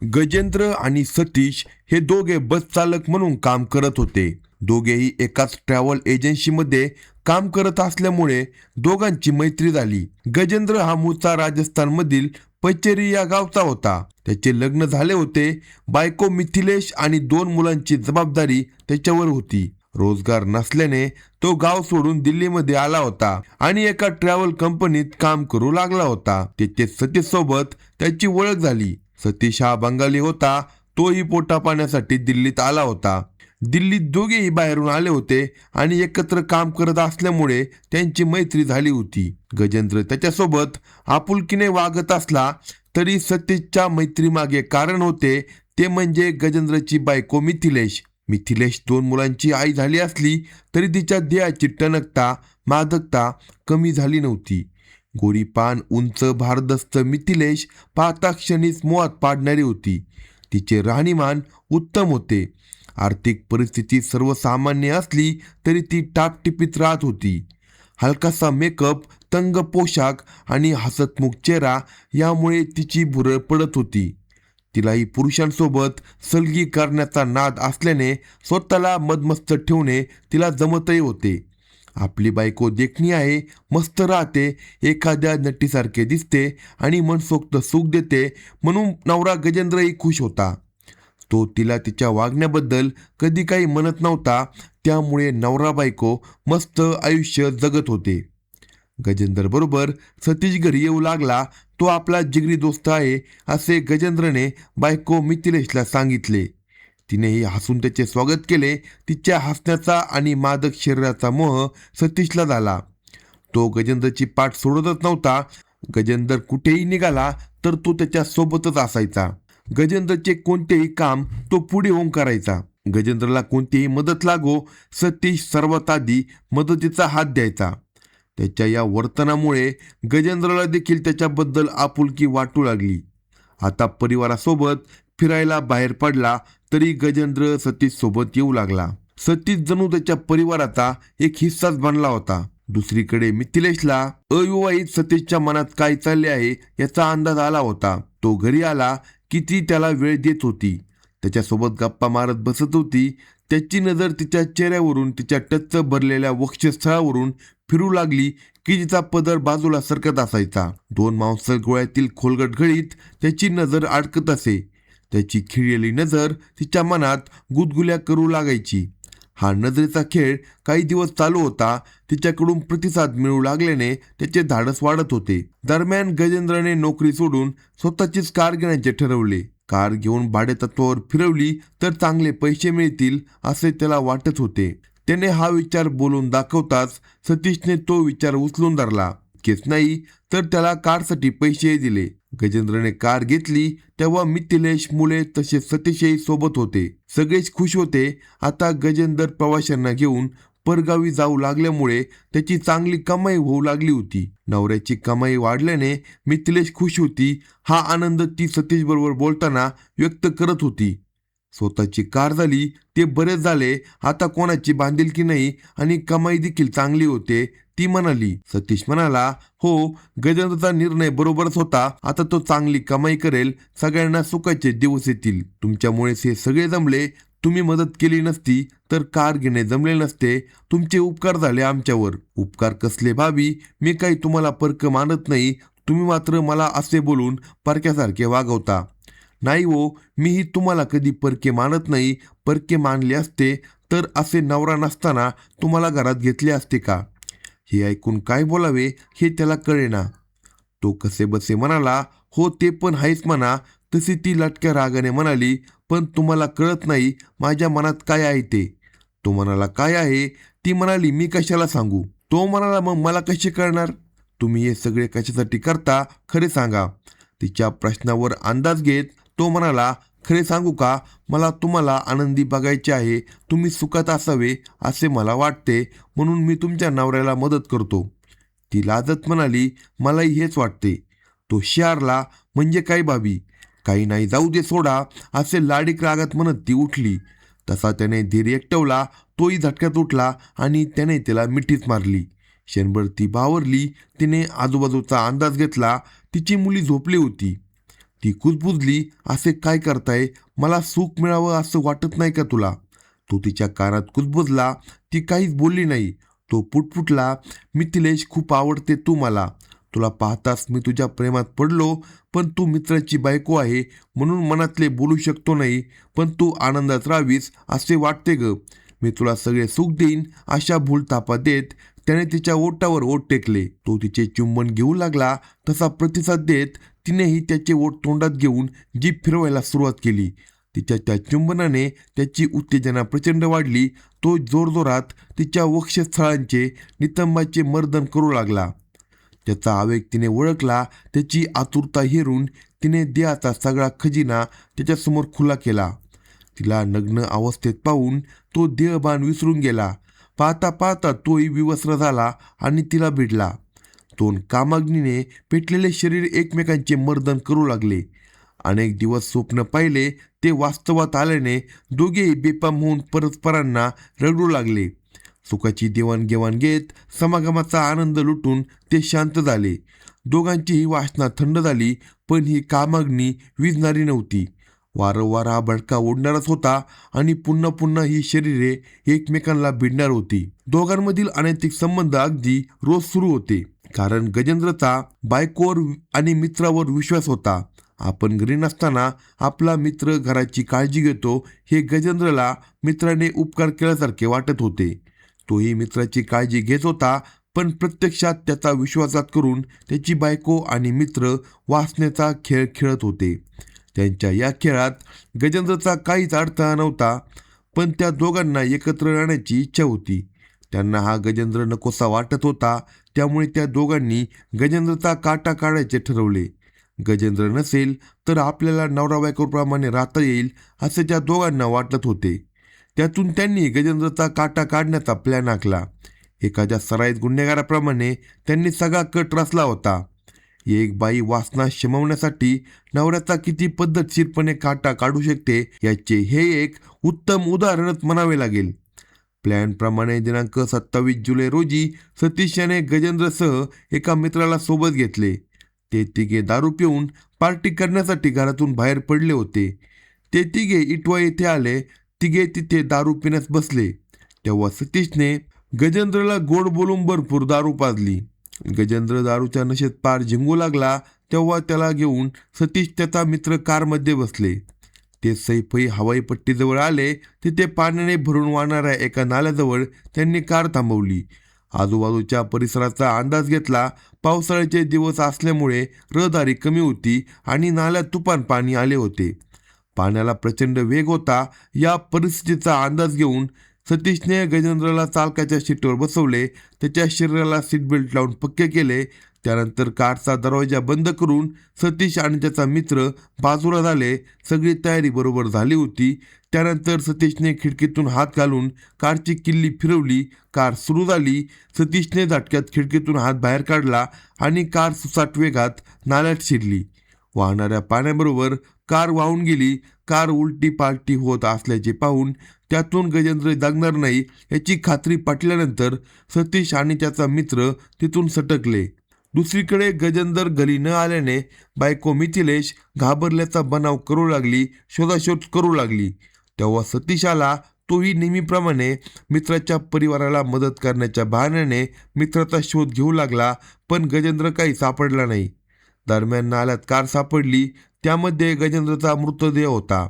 गजेंद्र आणि सतीश हे दोघे बस चालक म्हणून काम करत होते. दोघेही एकाच ट्रॅव्हल एजन्सीमध्ये काम करत असल्यामुळे दोघांची मैत्री झाली. गजेंद्र हा मूळचा राजस्थानमधील पचेरी या गावचा होता. त्याचे लग्न झाले होते. बायको मिथिलेश आणि 2 मुलांची जबाबदारी त्याच्यावर होती. रोजगार नसल्याने तो गाव सोडून दिल्लीमध्ये आला होता आणि एका ट्रॅव्हल कंपनीत काम करू लागला होता. तिथे सतीश सोबत त्याची ओळख झाली. सतीश हा बंगाली होता. तोही पोटा पाण्यासाठी दिल्लीत आला होता. दिल्लीत दोघेही बाहेरून आले होते आणि एकत्र काम करत असल्यामुळे त्यांची मैत्री झाली होती. गजेंद्र त्याच्यासोबत आपुलकीने वागत असला तरी सतीशच्या मैत्रीमागे कारण होते, ते म्हणजे गजेंद्रची बायको मिथिलेश. मिथिलेश 2 मुलांची आई झाली असली तरी तिच्या देहाची टणकता, मादकता कमी झाली नव्हती. गोरी पान, उंच, भारदस्त मिथिलेश पाहता क्षणीच मोहात पाडणारी होती. तिचे राहणीमान उत्तम होते. आर्थिक परिस्थिती सर्वसामान्य असली तरी ती टापटिपीत राहत होती. हलकासा मेकअप, तंग पोशाख आणि हसतमुख चेहरा यामुळे तिची भुरळ पडत होती. तिलाही पुरुषांसोबत सलगी करण्याचा नाद असल्याने स्वतःला मदमस्त ठेवणे तिला जमतही होते. आपली बायको देखणी आहे, मस्त राहते, एखाद्या नटीसारखे दिसते आणि मनसोक्त सुख देते म्हणून नवरा गजेंद्रही खुश होता. तो तिला तिच्या वागण्याबद्दल कधी काही म्हणत नव्हता. त्यामुळे नवरा बायको मस्त आयुष्य जगत होते. गजेंद्र बरोबर सतीश घरी येऊ लागला. तो आपला जिगरी दोस्त आहे असे गजेंद्रने बायको मिथिलेशला सांगितले. तिनेही हसून त्याचे स्वागत केले. तिच्या हसण्याचा आणि मादक शरीराचा मोह सतीशला झाला. तो गजेंद्रची पाठ सोडतच नव्हता. गजेंद्र कुठेही निघाला तर तो त्याच्या सोबतच असायचा. गजेंद्रचे कोणतेही काम तो पुढे होऊन करायचा. गजेंद्रला कोणतीही मदत लागो, सतीश सर्वात आधी मदतीचा हात द्यायचा. त्याच्या या वर्तनामुळे गजेंद्रला देखील त्याच्याबद्दल आपुलकी वाटू लागली. आता परिवारासोबत फिरायला बाहेर पडला तरी गजेंद्र सतीश सोबत येऊ लागला. सतीश जणू त्याच्या परिवाराचा एक हिस्साच बनला होता. दुसरीकडे मिथिलेशला अविवाहित सतीशच्या मनात काय चालले आहे याचा अंदाज आला होता. तो घरी आला की ती त्याला वेळ देत होती, त्याच्यासोबत गप्पा मारत बसत होती. त्याची नजर तिच्या चेहऱ्यावरून, तिच्या टच्च भरलेल्या वक्षस्थळावरून फिरू लागली की तिचा पदर बाजूला सरकत असायचा. 2 मांसल गोळ्यातील खोलगट घडीत त्याची नजर अडकत असे. त्याची खिळलेली नजर तिच्या मनात गुदगुल्या करू लागायची. हा नजरेचा खेळ काही दिवस चालू होता. तिच्याकडून प्रतिसाद मिळू लागल्याने त्याचे धाडस वाढत होते. दरम्यान गजेंद्रने नोकरी सोडून स्वतःचीच कार घेण्याचे ठरवले. कार घेऊन भाडेतत्वावर फिरवली तर चांगले पैसे मिळतील असे त्याला वाटत होते. त्याने हा विचार बोलून दाखवताच सतीशने तो विचार उचलून धरला. इतकेच नाही तर त्याला कारसाठी पैसेही दिले. गजेंद्रने कार घेतली तेव्हा मिथिलेश, मुले तसेच सतीशही सोबत होते. सगळेच खुश होते. आता गजेंद्र प्रवाशांना घेऊन परगावी जाऊ लागल्यामुळे त्याची चांगली कमाई होऊ लागली होती. नवऱ्याची कमाई वाढल्याने मिथिलेश खुश होती. हा आनंद ती सतीश बरोबर बोलताना व्यक्त करत होती. स्वतःची कार झाली ते बरेच झाले. आता कोणाची बांधिलकी नाही आणि कमाई देखील चांगली होते, ती म्हणाली. सतीश म्हणाला, हो, गजेंद्रचा निर्णय बरोबरच होता. आता तो चांगली कमाई करेल. सगळ्यांना सुखाचे दिवस येतील. तुमच्यामुळेच हे सगळे जमले. तुम्ही मदत केली नसती तर कार घेणे जमले नसते. तुमचे उपकार झाले आमच्यावर. उपकार कसले भाभी, मी काही तुम्हाला परक मानत नाही. तुम्ही मात्र मला असे बोलून परक्यासारखे वागवता. नाही हो, मीही तुम्हाला कधी परके मानत नाही. परके मानले असते तर असे नवरा नसताना तुम्हाला घरात घेतले असते का? हे ऐकून काय बोलावे हे त्याला कळेना. तो कसे बसे म्हणाला, हो ते पण आहेच म्हणा. तशी ती लटक्या रागाने म्हणाली, पण तुम्हाला कळत नाही माझ्या मनात काय आहे ते. तो म्हणाला, काय आहे? ती म्हणाली, मी कशाला सांगू? तो म्हणाला, मग मला कसे कळणार? तुम्ही हे सगळे कशासाठी करता खरे सांगा. तिच्या प्रश्नावर अंदाज घेत तो म्हणाला, खरे सांगू का, मला तुम्हाला आनंदी बघायचे आहे. तुम्ही सुखात असावे असे मला वाटते म्हणून मी तुमच्या नवऱ्याला मदत करतो. ती लाजत म्हणाली, मलाही हेच वाटते. तो शियारला, म्हणजे काय भाभी? काही नाही, जाऊ दे, सोडा, असे लाडीक रागात म्हणत ती उठली. तसा त्याने धीर एकटवला. तोही झटक्यात उठला आणि त्याने तिला मिठीच मारली. क्षणभर ती बावरली. तिने आजूबाजूचा अंदाज घेतला. तिची मुली झोपली होती. ती कुजबुजली, असे काय करताय? मला सुख मिळावं असं वाटत नाही का तुला? तो तिच्या कानात कुजबुजला. ती काहीच बोलली नाही. तो पुटपुटला, मिथिलेश, खूप आवडते तू मला. तुला पाहताच मी तुझ्या प्रेमात पडलो. पण तू मित्राची बायको आहे म्हणून मनातले बोलू शकतो नाही. पण तू आनंदात राहावीस असे वाटते ग. मी तुला सगळे सुख देईन अशा भूलथापा देत त्याने तिच्या ओठावर ओठ टेकले. तो तिचे चुंबन घेऊ लागला. तसा प्रतिसाद देत तिनेही त्याचे ओठ तोंडात घेऊन जीभ फिरवायला सुरुवात केली. तिच्या त्या चुंबनाने त्याची उत्तेजना प्रचंड वाढली. तो जोरजोरात तिच्या वक्षस्थळांचे नितंबाचे मर्दन करू लागला. त्याचा आवेग तिने ओळखला. त्याची आतुरता हेरून तिने देहाचा सगळा खजिना त्याच्यासमोर खुला केला. तिला नग्न अवस्थेत पाहून तो देहभान विसरून गेला. पाहता पाहता तोही विवस्त्र झाला आणि तिला भिडला. दोन कामाग्नीने पेटलेले शरीर एकमेकांचे मर्दन करू लागले. अनेक दिवस स्वप्न पाहिले ते वास्तवात आल्याने दोघेही बेपाम होऊन परस्परांना रगडू लागले. सुखाची देवाणघेवाण घेत समागमाचा आनंद लुटून ते शांत झाले. दोघांचीही वासना थंड झाली. पण ही कामाग्नी विझणारी नव्हती. वारंवार हा भडका ओढणारच होता आणि पुन्हा पुन्हा ही शरीरे एकमेकांना भिडणार होती. दोघांमधील अनैतिक संबंध अगदी रोज सुरू होते. कारण गजेंद्रचा बायकोवर आणि मित्रावर विश्वास होता. आपण घरी नसताना आपला मित्र घराची काळजी घेतो हे गजेंद्रला मित्राने उपकार केल्यासारखे वाटत होते. तोही मित्राची काळजी घेत होता. पण प्रत्यक्षात त्याचा विश्वासघात करून त्याची बायको आणि मित्र वासनेचा खेळ खेळत होते. त्यांच्या या खेळात गजेंद्रचा काहीच अडथळा नव्हता. पण त्या दोघांना एकत्र राहण्याची इच्छा होती. त्यांना हा गजेंद्र नकोसा वाटत होता. त्यामुळे त्या दोघांनी गजेंद्रचा काटा काढायचे ठरवले. गजेंद्र नसेल तर आपल्याला नवरा बायकोप्रमाणे राहता येईल असे त्या दोघांना वाटत होते. त्यातून त्यांनी गजेंद्रचा काटा काढण्याचा प्लॅन आखला. एखाद्या सराईत गुन्हेगाराप्रमाणे त्यांनी सगळा कट रचला होता. एक बाई वासना शमवण्यासाठी नवऱ्याचा किती पद्धतशीरपणे काटा काढू शकते याचे हे एक उत्तम उदाहरणच म्हणावे लागेल. प्लॅनप्रमाणे दिनांक 27 जुलै रोजी सतीश याने गजेंद्रसह एका मित्राला सोबत घेतले. ते तिघे दारू पिऊन पार्टी करण्यासाठी घरातून बाहेर पडले होते. ते तिघे इटवा येथे आले. तिघे तिथे दारू पिण्यास बसले. तेव्हा सतीशने गजेंद्रला गोड बोलून भरपूर दारू पाजली. गजेंद्र दारूच्या नशेत पार झिंगू लागला. तेव्हा त्याला घेऊन सतीश त्याचा मित्र कारमध्ये बसले. ते सैफई हवाई पट्टीजवळ आले. तिथे पाण्याने भरून वाहणाऱ्या एका नाल्याजवळ त्यांनी कार थांबवली. आजूबाजूच्या परिसराचा अंदाज घेतला. पावसाळ्याचे दिवस असल्यामुळे रहदारी कमी होती आणि नाल्यात तुफान पाणी आले होते. पाण्याला प्रचंड वेग होता. या परिस्थितीचा अंदाज घेऊन सतीशने गजेंद्रला चालकाच्या सीटवर बसवले. त्याच्या शरीराला सीट बेल्ट लावून पक्के केले. त्यानंतर कारचा दरवाजा बंद करून सतीश आणि त्याचा मित्र बाजूला झाले. सगळी तयारी बरोबर झाली होती. त्यानंतर सतीशने खिडकीतून हात घालून कारची किल्ली फिरवली. कार सुरू झाली. सतीशने झटक्यात खिडकीतून हात बाहेर काढला आणि कार सुसाट वेगात नाल्यात शिरली. वाहणाऱ्या पाण्याबरोबर कार वाहून गेली. कार उलटी पालटी होत असल्याचे पाहून त्यातून गजेंद्र जगणार नाही याची खात्री पटल्यानंतर सतीश आणि त्याचा मित्र तिथून सटकले. दुसरीकडे गजेंद्र घरी न आल्याने बायको मिथिलेश घाबरल्याचा बनाव करू लागली. शोधाशोध करू लागली. तेव्हा सतीश आला. तोही नेहमीप्रमाणे मित्राच्या परिवाराला मदत करण्याच्या बहाण्याने मित्राचा शोध घेऊ लागला. पण गजेंद्र काही सापडला नाही. दरम्यान नाल्यात कार सापडली. त्यामध्ये गजेंद्रचा मृतदेह होता.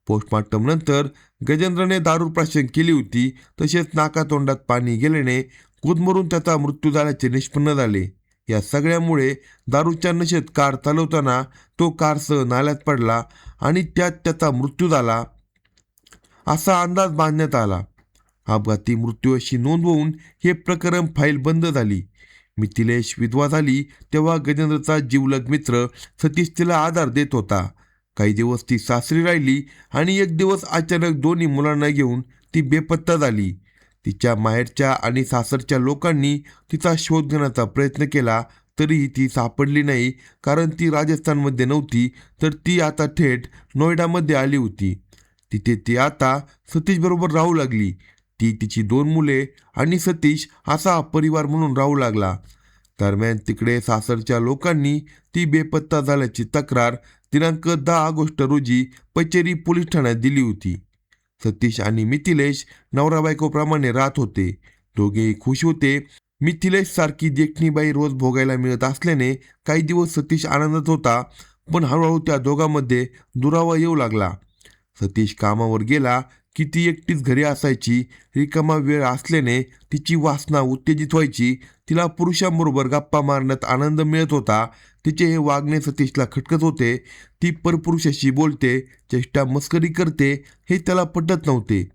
पोस्टमॉर्टम नंतर गजेंद्रने दारू प्राशन केली होती. तसेच नाकातोंडात पाणी गेल्याने गुदमरून त्याचा मृत्यू झाल्याचे निष्पन्न झाले. या सगळ्यामुळे दारूच्या नशेत कार चालवताना तो कारसह नाल्यात पडला आणि त्यात त्याचा मृत्यू झाला असा अंदाज बांधण्यात आला. अपघाती मृत्यू अशी नोंद होऊन हे प्रकरण फाईल बंद झाली. मिथिलेश विधवा झाली तेव्हा गजेंद्रचा जिवलग मित्र सतीश तिला आधार देत होता. काही दिवस ती सासरी राहिली आणि एक दिवस अचानक दोन्ही मुलांना घेऊन ती बेपत्ता झाली. तिच्या माहेरच्या आणि सासरच्या लोकांनी तिचा शोध घेण्याचा प्रयत्न केला तरीही ती सापडली नाही. कारण ती राजस्थानमध्ये नव्हती तर ती आता थेट नोएडामध्ये आली होती. तिथे ती आता सतीशबरोबर राहू लागली. ती तिची 2 मुले आणि सतीश असा परिवार म्हणून राहू लागला. दरम्यान तिकडे सासरच्या लोकांनी ती बेपत्ता झाल्याची तक्रार दिनांक 10 ऑगस्ट रोजी पचेरी पोलीस ठाण्यात दिली होती. सतीश आणि मिथिलेश नवरा बायकोप्रमाणे राहत होते. दोघेही खुश होते. मिथिलेश सारखी देखणी बाई रोज भोगायला मिळत असल्याने काही दिवस सतीश आनंदात होता, पण हळूहळू त्या दोघांमध्ये दुरावा येऊ लागला. सतीश कामावर गेला की ती एकटीच घरी असायची. रिकामा वेळ असल्याने तिची वासना उत्तेजित व्हायची. तिला पुरुषांबरोबर गप्पा मारण्यात आनंद मिळत होता. तिचे हे वागणे सतीशला खटकत होते. ती परपुरुषाशी बोलते, चेष्टा मस्करी करते, हे त्याला पटत नव्हते.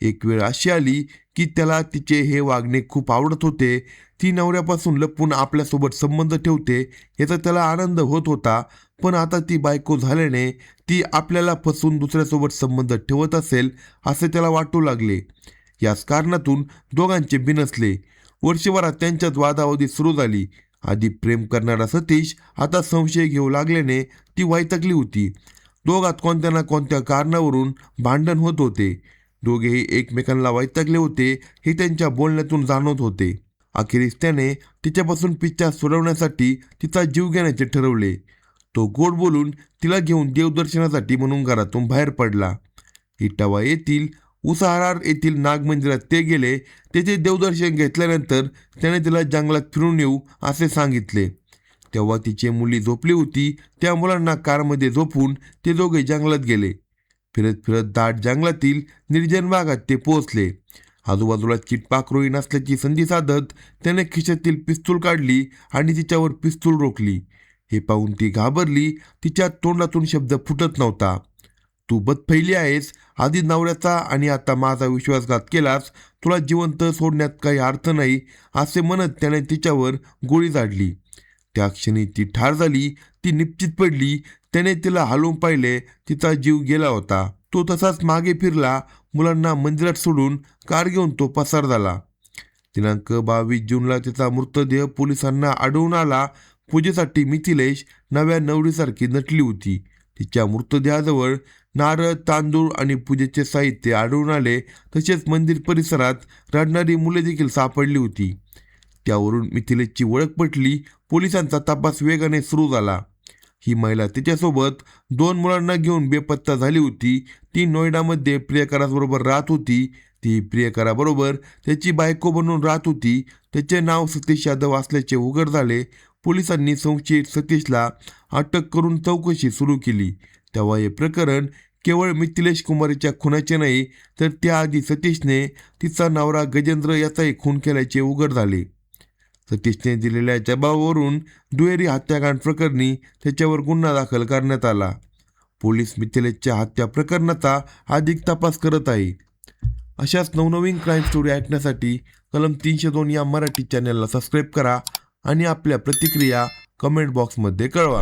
एक वेळ अशी आली की त्याला तिचे हे वागणे खूप आवडत होते. ती नवऱ्यापासून लपून आपल्यासोबत संबंध ठेवते याचा त्याला आनंद होत होता, पण आता ती बायको झाल्याने ती आपल्याला फसवून दुसऱ्यासोबत संबंध ठेवत असेल असे त्याला वाटू लागले. याच कारणातून दोघांचे बिनसले. वर्षभरात त्यांच्यात वादावादी सुरू झाली. आधी प्रेम करणारा सतीश आता संशय घेऊ लागल्याने ती वैतागली होती. दोघात कोणत्या ना कोणत्या कारणावरून भांडण होत होते. दोघेही एकमेकांना वैतागले होते हे त्यांच्या बोलण्यातून जाणवत होते. अखेरीस त्याने तिच्यापासून पिच्छा सोडवण्यासाठी तिचा जीव घेण्याचे ठरवले. तो गोड बोलून तिला घेऊन देवदर्शनासाठी म्हणून घरातून बाहेर पडला. इटावा येथील उसाहार येथील नागमंदिरात ते गेले. तेथे देवदर्शन घेतल्यानंतर त्याने तिला जंगलात फिरून येऊ असे सांगितले. तेव्हा तिची मुली झोपली होती. त्या मुलांना कारमध्ये झोपून ते दोघे जंगलात गेले. फिरत फिरत दाट जंगलातील निर्जन भागात ते पोहोचले. आजूबाजूला चिटपाखरोही नसल्याची संधी साधत त्याने खिशातील पिस्तूल काढली आणि तिच्यावर पिस्तूल रोखली. हे पाहून ती घाबरली. तिच्या तोंडातून शब्द फुटत नव्हता. तू बदफैली आहेस. आधी नवऱ्याचा आणि आता माझा विश्वासघात केलास. तुला जिवंत सोडण्यात काही अर्थ नाही असे म्हणत त्याने तिच्यावर गोळी झाडली. त्या क्षणी ती ठार झाली. ती निश्चित पडली. त्याने तिला हलवून पाहिले. तिचा जीव गेला होता. तो तसाच मागे फिरला. मुलांना मंदिरात सोडून कार घेऊन तो पसार झाला. दिनांक 22 जूनला तिचा मृतदेह पोलिसांना आढळून आला. पूजेसाठी मिथिलेश नव्या नवरीसारखी नटली होती. तिच्या मृतदेहाजवळ नारळ, तांदूळ आणि पूजेचे साहित्य आढळून आले. तसेच मंदिर परिसरात रडणारी मुले देखील सापडली होती. त्यावरून मिथिलेशची ओळख पटली. पोलिसांचा तपास वेगाने सुरू झाला. ही महिला तिच्यासोबत 2 मुलांना घेऊन बेपत्ता झाली होती. ती नोएडामध्ये प्रियकराबरोबर राहत होती. ती प्रियकराबरोबर त्याची बायको बनून राहत होती. त्याचे नाव सतीश यादव असल्याचे उघड झाले. पोलिसांनी संशयित सतीशला अटक करून चौकशी सुरू केली. तेव्हा हे प्रकरण केवळ मिथिलेश कुमारीच्या खुनाचे नाही, तर त्याआधी सतीशने तिचा नवरा गजेंद्र याचाही खून केल्याचे उघड झाले. सतीशने दिलेल्या जबाबावरून दुहेरी हत्याकांड प्रकरणी त्याच्यावर गुन्हा दाखल करण्यात आला. पोलीस मिथिलेशच्या हत्या प्रकरणाचा अधिक तपास करत आहे. अशाच नवनवीन क्राईम स्टोरी ऐकण्यासाठी कलम 302 या मराठी चॅनलला सबस्क्राईब करा आणि आपल्या प्रतिक्रिया कमेंट बॉक्समध्ये कळवा.